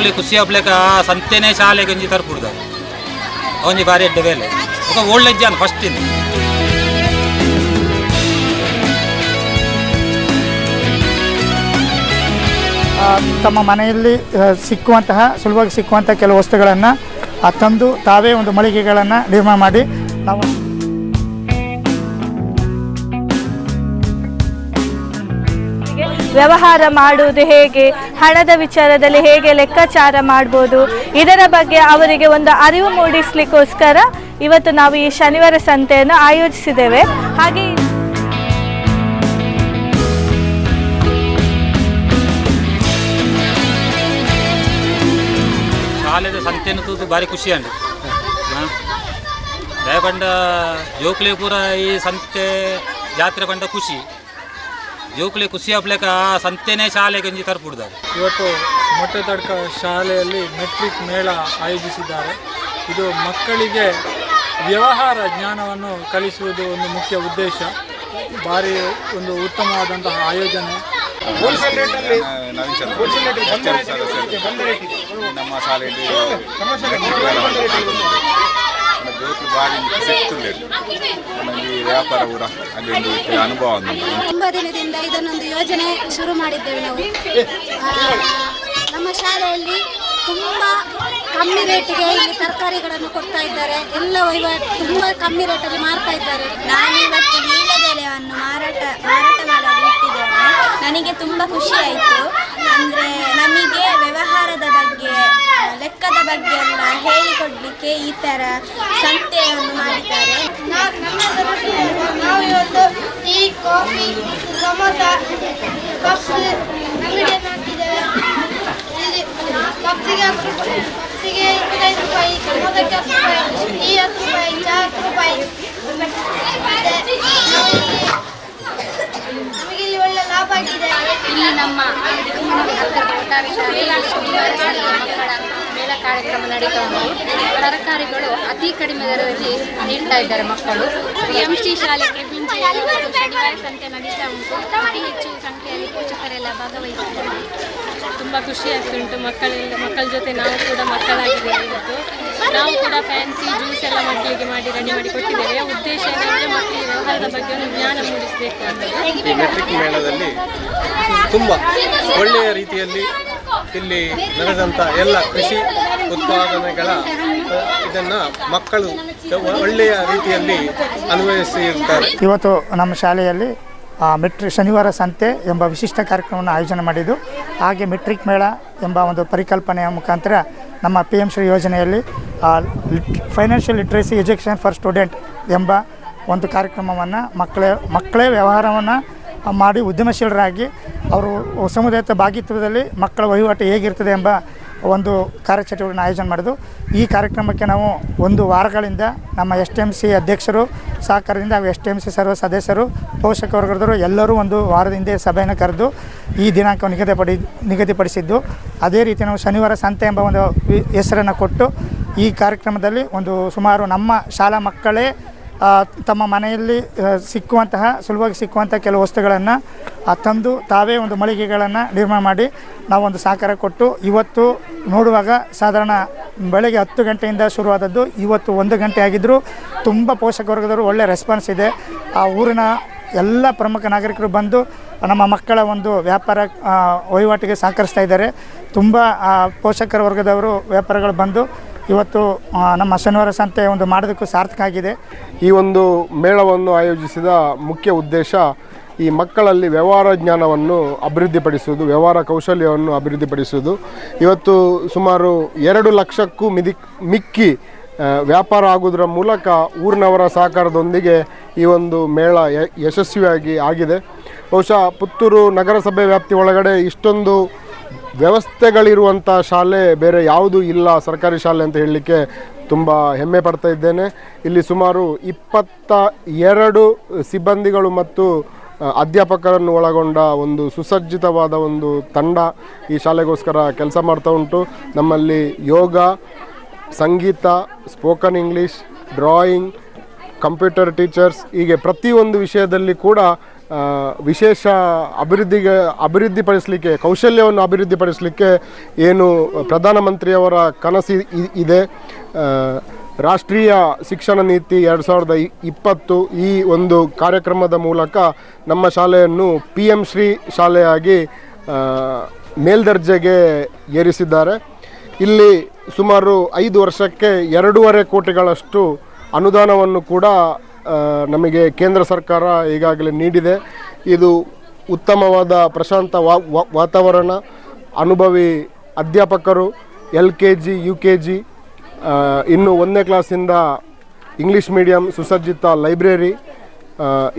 ಜೋಕ್ಲಿ ಖುಷಿ ಹಬ್ಲಕ ಸಂತೆನೇ ಶಾಲೆಗೆ ಒಂಜಿ ತರ್ಪುಡ್ದ ಒಂಜಿ ಬಾರಿ ಎಡ್ಡೆ ಬೇಲೆ ಒಳ್ಳೆ ಜಾನ್ ಫಸ್ಟ್ ಇಂದ ತಮ್ಮ ಮನೆಯಲ್ಲಿ ಸುಲಭವಾಗಿ ಸಿಕ್ಕುವಂತಹ ಕೆಲವು ವಸ್ತುಗಳನ್ನು ತಂದು ತಾವೇ ಒಂದು ಮಳಿಗೆಗಳನ್ನು ನಿರ್ಮಾಣ ಮಾಡಿ ನಾವು ವ್ಯವಹಾರ ಮಾಡುವುದು ಹೇಗೆ, ಹಣದ ವಿಚಾರದಲ್ಲಿ ಹೇಗೆ ಲೆಕ್ಕಾಚಾರ ಮಾಡ್ಬೋದು, ಇದರ ಬಗ್ಗೆ ಅವರಿಗೆ ಒಂದು ಅರಿವು ಮೂಡಿಸಲಿಕ್ಕೋಸ್ಕರ ಇವತ್ತು ನಾವು ಈ ಶನಿವಾರ ಸಂತೆಯನ್ನು ಆಯೋಜಿಸಿದ್ದೇವೆ. ಹಾಗೆ ಶಾಲೆದ ಸಂತೆಯನ್ನು ತೂತು ಭಾರಿ ಖುಷಿ ಅಂಡು ದಯಪಂಡ ಜೋಕ್ಲಿ ಪೂರ ಈ ಸಂತೆ ಜಾತ್ರೆ ಪಂಡ ಖುಷಿ ಜೋಕ್ಲಿ ಖುಷಿ ಹಬ್ಲಕ ಸಂತೆನೇ ಶಾಲೆಗೆ ಒಂಜಿ ತರ್ಪುಡ್ದಾರೆ. ಇವತ್ತು ಮೊಟ್ಟೆ ತಡ್ಕ ಶಾಲೆಯಲ್ಲಿ ಮೆಟ್ರಿಕ್ ಮೇಳ ಆಯೋಜಿಸಿದ್ದಾರೆ. ಇದು ಮಕ್ಕಳಿಗೆ ವ್ಯವಹಾರ ಜ್ಞಾನವನ್ನು ಕಲಿಸುವುದು ಒಂದು ಮುಖ್ಯ ಉದ್ದೇಶ. ಭಾರಿ ಒಂದು ಉತ್ತಮವಾದಂತಹ ಆಯೋಜನೆ. ನಮ್ಮ ಶಾಲೆಯಲ್ಲಿ ಜೋಕಿ ಬಾರಿ ಸಿಕ್ತುಂಡು ನನಗೆ ವ್ಯಾಪಾರ ಕೂಡ ಅಲ್ಲಿ ಅನುಭವ. ತುಂಬ ದಿನದಿಂದ ಇದನ್ನೊಂದು ಯೋಜನೆ ಶುರು ಮಾಡಿದ್ದೇವೆ ನಾವು. ನಮ್ಮ ಶಾಲೆಯಲ್ಲಿ ತುಂಬ ಕಮ್ಮಿ ರೇಟಿಗೆ ಇಲ್ಲಿ ತರಕಾರಿಗಳನ್ನು ಕೊಡ್ತಾ ಇದ್ದಾರೆ. ಎಲ್ಲ ವಹಿವಾಟು ತುಂಬ ಕಮ್ಮಿ ರೇಟಲ್ಲಿ ಮಾರ್ತಾ ಇದ್ದಾರೆ. ನಾನಿವತ್ತು ವೀಳ್ಯದೆಲೆಯನ್ನು ಮಾರಾಟ ಮಾಡಲು ಇಟ್ಟಿದ್ದೇನೆ. ನನಗೆ ತುಂಬ ಖುಷಿ ಆಯಿತು. ಅಂದರೆ ನಮಗೆ ವ್ಯವಹಾರದ ಬಗ್ಗೆ, ಲೆಕ್ಕದ ಬಗ್ಗೆ ಎಲ್ಲ ಹೇಳಿಕೊಡಲಿಕ್ಕೆ ಈ ಥರ ಸಂತೆಯನ್ನು ಮಾಡಿದ್ದಾರೆ. ನಾವು ಇವತ್ತು ಟೀ, ಕಾಫಿ, ಸಮೋಸ, ಪಪ್ಸ್ ಅಂಗಡಿಯನ್ನು ಹಾಕಿದ್ದೇವೆ. ಪಪ್ಸಿಗೆ 25 ರೂಪಾಯಿ, ಸಮೋಸಕ್ಕೆ 10 ರೂಪಾಯಿ, ಟೀ 10 ರೂಪಾಯಿ, ಚಹಾ 10 ರೂಪಾಯಿ. ನಮಗೆ ಇಲ್ಲಿ ಒಳ್ಳೆ ಲಾಭ ಆಗಿದೆ. ಇಲ್ಲಿ ನಮ್ಮ ಒಟ್ಟಾರೆ ಶಾಲೆಯಲ್ಲಿ ಮೇಳ ಕಾರ್ಯಕ್ರಮ ನಡೀತಾ ಉಂಟು. ತರಕಾರಿಗಳು ಅತಿ ಕಡಿಮೆ ದರದಲ್ಲಿ ನೀಡ್ತಾ ಇದ್ದಾರೆ ಮಕ್ಕಳು. PMC ಶಾಲೆ ಕೆಬಿಂಜಿಯಲ್ಲಿ ಶನಿವಾರ ಸಂತೆ ನಡೀತಾ ಉಂಟು. ಅತಿ ಹೆಚ್ಚು ಸಂಖ್ಯೆಯಲ್ಲಿ ಪೋಷಕರೆಲ್ಲ ಭಾಗವಹಿಸಿದ್ದಾರೆ. ತುಂಬ ಖುಷಿ ಆಗ್ತುಂಟು. ಮಕ್ಕಳ ಜೊತೆ ನಾವು ಕೂಡ ಮಕ್ಕಳಾಗಿದ್ದೇವೆ. ಇವತ್ತು ನಾವು ಕೂಡ ಫ್ಯಾನ್ಸಿ ಜ್ಯೂಸ್ ಎಲ್ಲ ಮಕ್ಕಳಿಗೆ ಮಾಡಿ ರೆಡಿ ಮಾಡಿ ಕೊಟ್ಟಿದ್ದೇವೆ. ಉದ್ದೇಶ ಏನಂದರೆ ಮಕ್ಕಳಿಗೆ ವ್ಯವಹಾರದ ಬಗ್ಗೆ ಒಂದು ಜ್ಞಾನ ಮೂಡಿಸಬೇಕು ಅಂತ. ಈ ಮೆಟ್ರಿಕ್ ಮೇಳದಲ್ಲಿ ತುಂಬ ಒಳ್ಳೆಯ ರೀತಿಯಲ್ಲಿ ಇಲ್ಲಿ ನಡೆದಂಥ ಎಲ್ಲ ಕೃಷಿ ಉತ್ಪಾದನೆಗಳ ಇದನ್ನು ಮಕ್ಕಳು ಒಳ್ಳೆಯ ರೀತಿಯಲ್ಲಿ ಅನ್ವಯಿಸಿರ್ತಾರೆ. ಇವತ್ತು ನಮ್ಮ ಶಾಲೆಯಲ್ಲಿ ಶನಿವಾರ ಸಂತೆ ಎಂಬ ವಿಶಿಷ್ಟ ಕಾರ್ಯಕ್ರಮವನ್ನು ಆಯೋಜನೆ ಮಾಡಿದ್ದು. ಹಾಗೆ ಮೆಟ್ರಿಕ್ ಮೇಳ ಎಂಬ ಒಂದು ಪರಿಕಲ್ಪನೆಯ ಮುಖಾಂತರ ನಮ್ಮ PMC ಯೋಜನೆಯಲ್ಲಿ financial literacy education for student ಎಂಬ ಒಂದು ಕಾರ್ಯಕ್ರಮವನ್ನು ಮಕ್ಕಳೇ ವ್ಯವಹಾರವನ್ನು ಮಾಡಿ ಉದ್ಯಮಶೀಲರಾಗಿ ಅವರು ಸಮುದಾಯದ ಭಾಗಿತ್ವದಲ್ಲಿ ಮಕ್ಕಳ ವಹಿವಾಟು ಹೇಗಿರ್ತದೆ ಎಂಬ ಒಂದು ಕಾರ್ಯಚಟುವಟಿಕೆ ಆಯೋಜನೆ ಮಾಡಿದ್ದು. ಈ ಕಾರ್ಯಕ್ರಮಕ್ಕೆ ನಾವು ಒಂದು ವಾರಗಳಿಂದ ನಮ್ಮ STMC ಅಧ್ಯಕ್ಷರು ಸಹಕಾರದಿಂದ ಹಾಗೂ STMC ಸರ್ವ ಸದಸ್ಯರು, ಪೋಷಕ ವರ್ಗದವರು ಎಲ್ಲರೂ ಒಂದು ವಾರದ ಹಿಂದೆ ಸಭೆಯನ್ನು ಕರೆದು ಈ ದಿನಾಂಕವನ್ನು ನಿಗದಿಪಡಿಸಿದ್ದು. ಅದೇ ರೀತಿ ನಾವು ಶನಿವಾರ ಸಂತೆ ಎಂಬ ಒಂದು ಹೆಸರನ್ನು ಕೊಟ್ಟು ಈ ಕಾರ್ಯಕ್ರಮದಲ್ಲಿ ಒಂದು ಸುಮಾರು ನಮ್ಮ ಶಾಲಾ ಮಕ್ಕಳೇ ತಮ್ಮ ಮನೆಯಲ್ಲಿ ಸುಲಭವಾಗಿ ಸಿಕ್ಕುವಂಥ ಕೆಲವು ವಸ್ತುಗಳನ್ನು ತಂದು ತಾವೇ ಒಂದು ಮಳಿಗೆಗಳನ್ನು ನಿರ್ಮಾಣ ಮಾಡಿ ನಾವೊಂದು ಸಹಕಾರ ಕೊಟ್ಟು ಇವತ್ತು ನೋಡುವಾಗ ಸಾಧಾರಣ ಬೆಳಗ್ಗೆ 10 ಗಂಟೆಯಿಂದ ಶುರುವಾದದ್ದು ಇವತ್ತು 1 ಗಂಟೆ ಆಗಿದ್ದರೂ ತುಂಬ ಪೋಷಕ ವರ್ಗದವರು ಒಳ್ಳೆಯ ರೆಸ್ಪಾನ್ಸ್ ಇದೆ. ಆ ಊರಿನ ಎಲ್ಲ ಪ್ರಮುಖ ನಾಗರಿಕರು ಬಂದು ನಮ್ಮ ಮಕ್ಕಳ ಒಂದು ವ್ಯಾಪಾರ ವಹಿವಾಟಿಗೆ ಸಹಕರಿಸ್ತಾ ಇದ್ದಾರೆ. ತುಂಬ ಪೋಷಕರ ವರ್ಗದವರು ವ್ಯಾಪಾರಗಳು ಬಂದು ಇವತ್ತು ನಮ್ಮ ಶನಿವಾರ ಸಂತೆ ಒಂದು ಮಾಡೋದಕ್ಕೂ ಸಾರ್ಥಕ ಆಗಿದೆ. ಈ ಒಂದು ಮೇಳವನ್ನು ಆಯೋಜಿಸಿದ ಮುಖ್ಯ ಉದ್ದೇಶ ಈ ಮಕ್ಕಳಲ್ಲಿ ವ್ಯವಹಾರ ಜ್ಞಾನವನ್ನು ಅಭಿವೃದ್ಧಿಪಡಿಸುವುದು, ವ್ಯವಹಾರ ಕೌಶಲ್ಯವನ್ನು ಅಭಿವೃದ್ಧಿಪಡಿಸುವುದು. ಇವತ್ತು ಸುಮಾರು 2 ಲಕ್ಷಕ್ಕೂ ಮಿಕ್ಕಿ ವ್ಯಾಪಾರ ಆಗುವುದರ ಮೂಲಕ ಊರಿನವರ ಸಹಕಾರದೊಂದಿಗೆ ಈ ಒಂದು ಮೇಳ ಯಶಸ್ವಿಯಾಗಿ ಆಗಿದೆ. ಬಹುಶಃ ಪುತ್ತೂರು ನಗರಸಭೆ ವ್ಯಾಪ್ತಿ ಒಳಗಡೆ ಇಷ್ಟೊಂದು ವ್ಯವಸ್ಥೆಗಳಿರುವಂಥ ಶಾಲೆ ಬೇರೆ ಯಾವುದೂ ಇಲ್ಲ, ಸರ್ಕಾರಿ ಶಾಲೆ ಅಂತ ಹೇಳಲಿಕ್ಕೆ ತುಂಬ ಹೆಮ್ಮೆ ಪಡ್ತಾ ಇದ್ದೇನೆ. ಇಲ್ಲಿ ಸುಮಾರು 22 ಸಿಬ್ಬಂದಿಗಳು ಮತ್ತು ಅಧ್ಯಾಪಕರನ್ನು ಒಳಗೊಂಡ ಒಂದು ಸುಸಜ್ಜಿತವಾದ ಒಂದು ತಂಡ ಈ ಶಾಲೆಗೋಸ್ಕರ ಕೆಲಸ ಮಾಡ್ತಾ ಉಂಟು. ನಮ್ಮಲ್ಲಿ ಯೋಗ, ಸಂಗೀತ, spoken English, drawing, computer teachers, ಹೀಗೆ ಪ್ರತಿಯೊಂದು ವಿಷಯದಲ್ಲಿ ಕೂಡ ವಿಶೇಷ ಅಭಿವೃದ್ಧಿಪಡಿಸಲಿಕ್ಕೆ, ಕೌಶಲ್ಯವನ್ನು ಅಭಿವೃದ್ಧಿಪಡಿಸಲಿಕ್ಕೆ ಏನು ಪ್ರಧಾನಮಂತ್ರಿಯವರ ಕನಸು ಇದೆ, ರಾಷ್ಟ್ರೀಯ ಶಿಕ್ಷಣ ನೀತಿ 2020 ಈ ಒಂದು ಕಾರ್ಯಕ್ರಮದ ಮೂಲಕ ನಮ್ಮ ಶಾಲೆಯನ್ನು PM ಶ್ರೀ ಶಾಲೆಯಾಗಿ ಮೇಲ್ದರ್ಜೆಗೆ ಏರಿಸಿದ್ದಾರೆ. ಇಲ್ಲಿ ಸುಮಾರು 5 ವರ್ಷಕ್ಕೆ 2.5 ಕೋಟಿಗಳಷ್ಟು ಅನುದಾನವನ್ನು ಕೂಡ ನಮಗೆ ಕೇಂದ್ರ ಸರ್ಕಾರ ಈಗಾಗಲೇ ನೀಡಿದೆ. ಇದು ಉತ್ತಮವಾದ ಪ್ರಶಾಂತ ವಾತಾವರಣ, ಅನುಭವಿ ಅಧ್ಯಾಪಕರು, LKG UKG ಇನ್ನು 1ನೇ ಕ್ಲಾಸಿಂದ ಇಂಗ್ಲೀಷ್ ಮೀಡಿಯಂ, ಸುಸಜ್ಜಿತ ಲೈಬ್ರರಿ,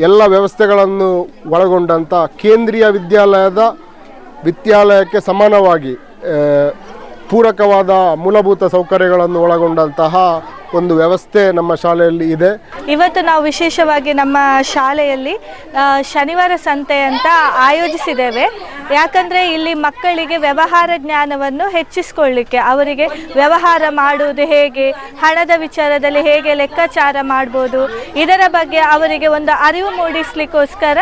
ಎಲ್ಲ ವ್ಯವಸ್ಥೆಗಳನ್ನು ಒಳಗೊಂಡಂಥ ಕೇಂದ್ರೀಯ ವಿದ್ಯಾಲಯಕ್ಕೆ ಸಮಾನವಾಗಿ ಪೂರಕವಾದ ಮೂಲಭೂತ ಸೌಕರ್ಯಗಳನ್ನು ಒಳಗೊಂಡಂತಹ ಒಂದು ವ್ಯವಸ್ಥೆ ನಮ್ಮ ಶಾಲೆಯಲ್ಲಿ ಇದೆ. ಇವತ್ತು ನಾವು ವಿಶೇಷವಾಗಿ ನಮ್ಮ ಶಾಲೆಯಲ್ಲಿ ಶನಿವಾರ ಸಂತೆ ಅಂತ ಆಯೋಜಿಸಿದ್ದೇವೆ. ಯಾಕಂದರೆ ಇಲ್ಲಿ ಮಕ್ಕಳಿಗೆ ವ್ಯವಹಾರ ಜ್ಞಾನವನ್ನು ಹೆಚ್ಚಿಸಿಕೊಳ್ಳಿಕ್ಕೆ, ಅವರಿಗೆ ವ್ಯವಹಾರ ಮಾಡುವುದು ಹೇಗೆ, ಹಣದ ವಿಚಾರದಲ್ಲಿ ಹೇಗೆ ಲೆಕ್ಕಾಚಾರ ಮಾಡ್ಬೋದು, ಇದರ ಬಗ್ಗೆ ಅವರಿಗೆ ಒಂದು ಅರಿವು ಮೂಡಿಸಲಿಕ್ಕೋಸ್ಕರ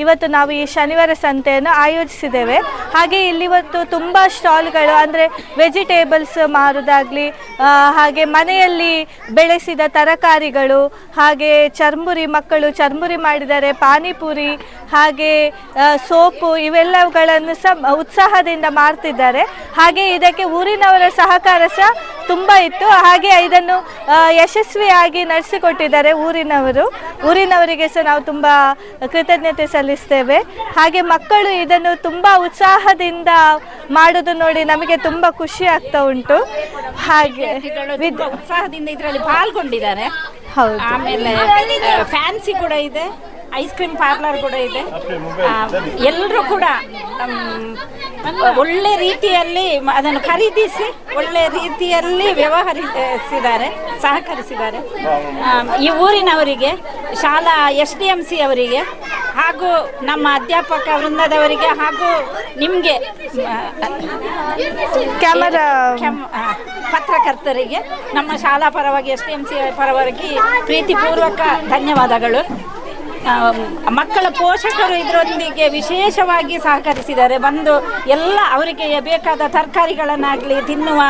ಇವತ್ತು ನಾವು ಈ ಶನಿವಾರ ಸಂತೆಯನ್ನು ಆಯೋಜಿಸಿದ್ದೇವೆ. ಹಾಗೆ ಇಲ್ಲಿವತ್ತು ತುಂಬ ಸ್ಟಾಲ್ಗಳು, ಅಂದರೆ ವೆಜಿಟೇಬಲ್ಸ್ ಮಾರುವುದಾಗಲಿ, ಹಾಗೆ ಮನೆಯಲ್ಲಿ ಬೆಳೆಸಿದ ತರಕಾರಿಗಳು, ಹಾಗೆ ಚರ್ಮುರಿ, ಮಕ್ಕಳು ಚರ್ಮುರಿ ಮಾಡಿದ್ದಾರೆ, ಪಾನಿಪುರಿ, ಹಾಗೆ ಸೋಪು, ಇವೆಲ್ಲವುಗಳನ್ನು ಸಹ ಉತ್ಸಾಹದಿಂದ ಮಾಡ್ತಿದ್ದಾರೆ. ಹಾಗೆ ಇದಕ್ಕೆ ಊರಿನವರ ಸಹಕಾರ ಸಹ ತುಂಬ ಇತ್ತು. ಹಾಗೆ ಇದನ್ನು ಯಶಸ್ವಿಯಾಗಿ ನಡೆಸಿಕೊಟ್ಟಿದ್ದಾರೆ ಊರಿನವರಿಗೆ ಸಹ ನಾವು ತುಂಬ ಕೃತಜ್ಞತೆ ಸಲ್ಲಿಸ್ತೇವೆ. ಹಾಗೆ ಮಕ್ಕಳು ಇದನ್ನು ತುಂಬ ಉತ್ಸಾಹದಿಂದ ಮಾಡೋದು ನೋಡಿ ನಮಗೆ ತುಂಬ ಖುಷಿ ಆಗ್ತಾ ಉಂಟು. ಹಾಗೆ ಉತ್ಸಾಹದಿಂದ ಇದರಲ್ಲಿ ಪಾಲ್ಗೊಂಡಿದ್ದಾರೆ. ಹೌದು. ಆಮೇಲೆ ಫ್ಯಾನ್ಸಿ ಕೂಡ ಇದೆ, ಐಸ್ ಕ್ರೀಮ್ ಪಾರ್ಲರ್ ಕೂಡ ಇದೆ. ಎಲ್ಲರೂ ಕೂಡ ಒಳ್ಳೆ ರೀತಿಯಲ್ಲಿ ಅದನ್ನು ಖರೀದಿಸಿ ಒಳ್ಳೆ ರೀತಿಯಲ್ಲಿ ಸಹಕರಿಸಿದ್ದಾರೆ. ಈ ಊರಿನವರಿಗೆ, ಶಾಲಾ SDMC ಅವರಿಗೆ ಹಾಗೂ ನಮ್ಮ ಅಧ್ಯಾಪಕ ವೃಂದದವರಿಗೆ ಹಾಗೂ ನಿಮಗೆ ಪತ್ರಕರ್ತರಿಗೆ ನಮ್ಮ ಶಾಲಾ ಪರವಾಗಿ SDMC ಪರವಾಗಿ ಪ್ರೀತಿಪೂರ್ವಕ ಧನ್ಯವಾದಗಳು. ಮಕ್ಕಳ ಪೋಷಕರು ಇದರೊಂದಿಗೆ ವಿಶೇಷವಾಗಿ ಸಹಕರಿಸಿದ್ದಾರೆ. ಬಂದು ಎಲ್ಲ ಅವರಿಗೆ ಬೇಕಾದ ತರಕಾರಿಗಳನ್ನಾಗಲಿ, ತಿನ್ನುವ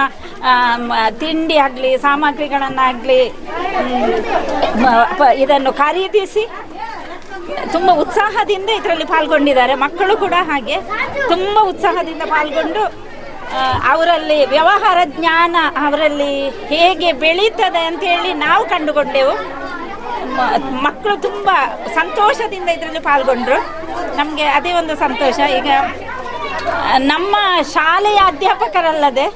ತಿಂಡಿ ಆಗಲಿ, ಸಾಮಗ್ರಿಗಳನ್ನಾಗಲಿ ಇದನ್ನು ಖರೀದಿಸಿ ತುಂಬ ಉತ್ಸಾಹದಿಂದ ಇದರಲ್ಲಿ ಪಾಲ್ಗೊಂಡಿದ್ದಾರೆ. ಮಕ್ಕಳು ಕೂಡ ಹಾಗೆ ತುಂಬ ಉತ್ಸಾಹದಿಂದ ಪಾಲ್ಗೊಂಡು ಅವರಲ್ಲಿ ವ್ಯವಹಾರ ಜ್ಞಾನ ಅವರಲ್ಲಿ ಹೇಗೆ ಬೆಳೀತದೆ ಅಂತೇಳಿ ನಾವು ಕಂಡುಕೊಂಡೆವು. ಮಕ್ಕಳು ತುಂಬ ಸಂತೋಷದಿಂದ ಇದರಲ್ಲಿ ಪಾಲ್ಗೊಂಡ್ರು. ನಮಗೆ ಅದೇ ಒಂದು ಸಂತೋಷ. ಈಗ ನಮ್ಮ ಶಾಲೆಯ ಅಧ್ಯಾಪಕರಲ್ಲದೆ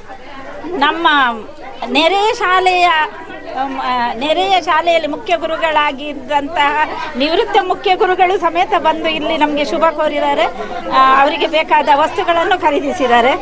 ನಮ್ಮ ನೆರೆಯ ಶಾಲೆಯಲ್ಲಿ ಮುಖ್ಯ ಗುರುಗಳಾಗಿದ್ದಂತಹ ನಿವೃತ್ತ ಮುಖ್ಯ ಗುರುಗಳು ಸಮೇತ ಬಂದು ಇಲ್ಲಿ ನಮಗೆ ಶುಭ ಕೋರಿದ್ದಾರೆ. ಅವರಿಗೆ ಬೇಕಾದ ವಸ್ತುಗಳನ್ನು ಖರೀದಿಸಿದ್ದಾರೆ.